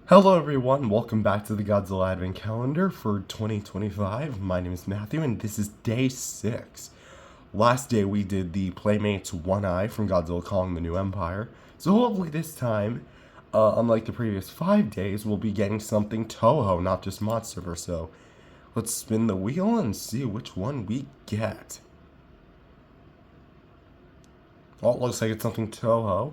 Hello everyone, welcome back to the Godzilla Advent Calendar for 2025. My name is Matthew and this is day 6. Last day we did the Playmates One Eye from Godzilla Calling the New Empire. So hopefully this time, unlike the previous 5 days, we'll be getting something Toho, not just Monsterverse. So let's spin the wheel and see which one we get. Oh, it looks like it's something Toho.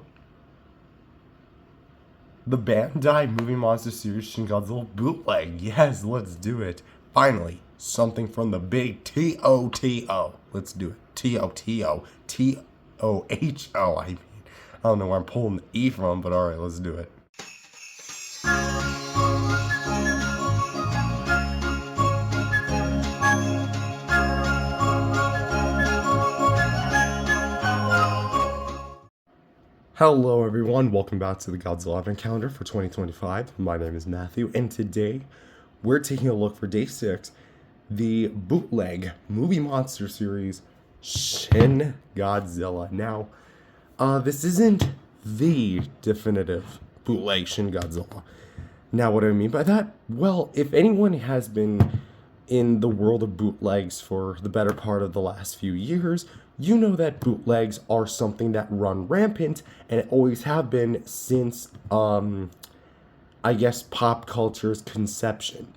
The Bandai Movie Monster Series Shin Godzilla Bootleg. Yes, let's do it. Finally, something from the big T.O.T.O. Let's do it. T.O.T.O. T.O.H.O. I don't know where I'm pulling the E from, but alright, let's do it. Hello everyone, welcome back to the Godzilla Advent Calendar for 2025. My name is Matthew, and today we're taking a look for day 6, the Bootleg Movie Monster Series Shin Godzilla. Now, this isn't the definitive Bootleg Shin Godzilla. Now, what do I mean by that? Well, if anyone has been in the world of bootlegs for the better part of the last few years, you know that bootlegs are something that run rampant and always have been since, I guess, pop culture's conception.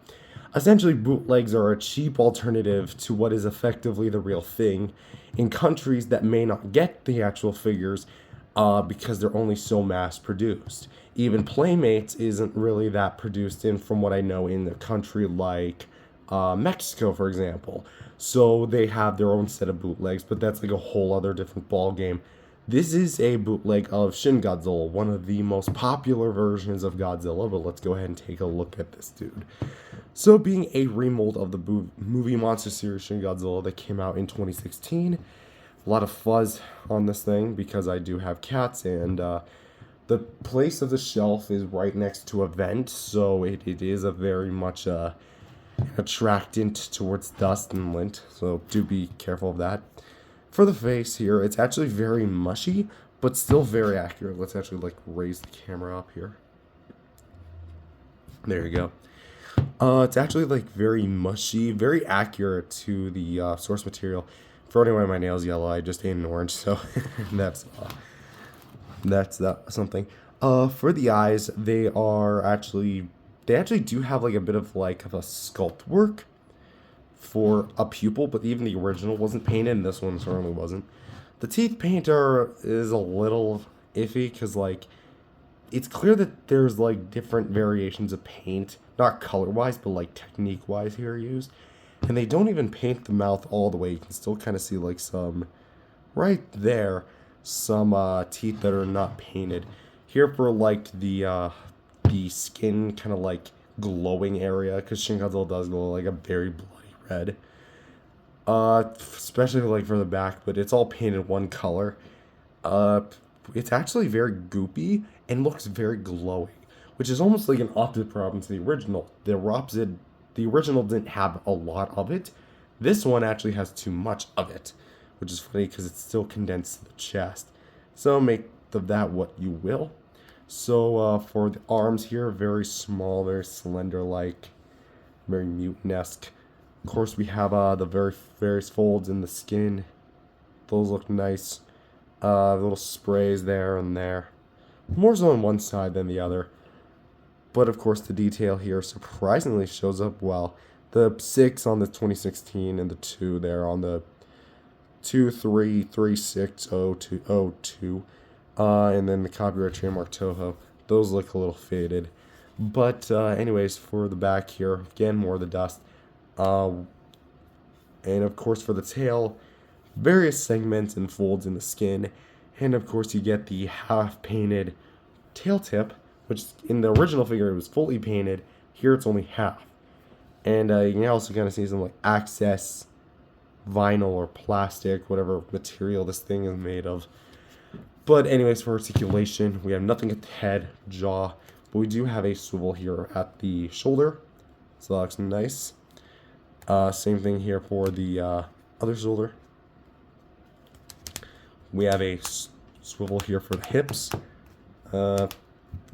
Essentially, bootlegs are a cheap alternative to what is effectively the real thing in countries that may not get the actual figures because they're only so mass-produced. Even Playmates isn't really that produced in, from what I know, in a country like Mexico, for example. So they have their own set of bootlegs, but that's like a whole other different ball game. This is a bootleg of Shin Godzilla, one of the most popular versions of Godzilla, but let's go ahead and take a look at this dude. So being a remold of the movie Monster Series Shin Godzilla that came out in 2016, a lot of fuzz on this thing because I do have cats, and the place of the shelf is right next to a vent, so it is a very much attractant towards dust and lint, so do be careful of that. For the face here, it's actually very mushy, but still very accurate. Let's actually raise the camera up here. There you go. It's actually very mushy, very accurate to the source material. For anyway, my nails yellow. I just ate an orange, so that's something. For the eyes, they actually do have a bit of a sculpt work for a pupil, but even the original wasn't painted, and this one certainly wasn't. The teeth painter is a little iffy because it's clear that there's different variations of paint, not color wise, but technique wise here used, and they don't even paint the mouth all the way. You can still kind of see some right there, some teeth that are not painted. Here for the skin kind of glowing area, because Shin Godzilla does glow a very bloody red. Especially for the back, but it's all painted one color. It's actually very goopy and looks very glowing, which is almost an opposite problem to the original. The original didn't have a lot of it. This one actually has too much of it, which is funny because it's still condensed to the chest. So make of that what you will. So for the arms here, very small, very slender, very mutant-esque. Of course, we have the various folds in the skin. Those look nice. Little sprays there and there. More so on one side than the other. But of course, the detail here surprisingly shows up well. The 6 on the 2016 and the 2 there on the 23360202. And then the copyright trademark Toho. Those look a little faded. But anyways, for the back here, again, more of the dust. And of course for the tail, various segments and folds in the skin. And of course you get the half-painted tail tip, which in the original figure it was fully painted. Here it's only half. And you can also kind of see some excess vinyl or plastic, whatever material this thing is made of. But anyways, for articulation, we have nothing at the head, jaw, but we do have a swivel here at the shoulder, so that looks nice. Same thing here for the other shoulder. We have a swivel here for the hips.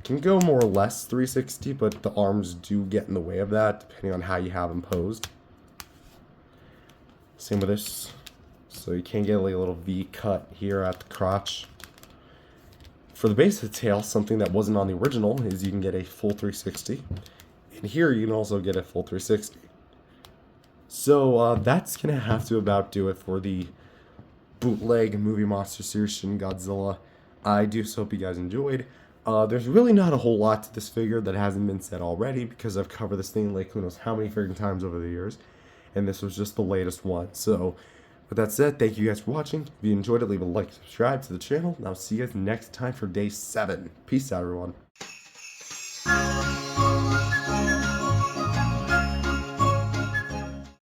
Can go more or less 360, but the arms do get in the way of that, depending on how you have them posed. Same with this. So you can get like a little V cut here at the crotch. For the base of the tail, something that wasn't on the original is you can get a full 360. And here you can also get a full 360. So that's going to have to about do it for the bootleg movie Monster Series Shin Godzilla. I do so hope you guys enjoyed. There's really not a whole lot to this figure that hasn't been said already, because I've covered this thing like who knows how many freaking times over the years. And this was just the latest one. So, with that said, thank you guys for watching. If you enjoyed it, leave a like, subscribe to the channel, and I'll see you guys next time for day 7. Peace out, everyone.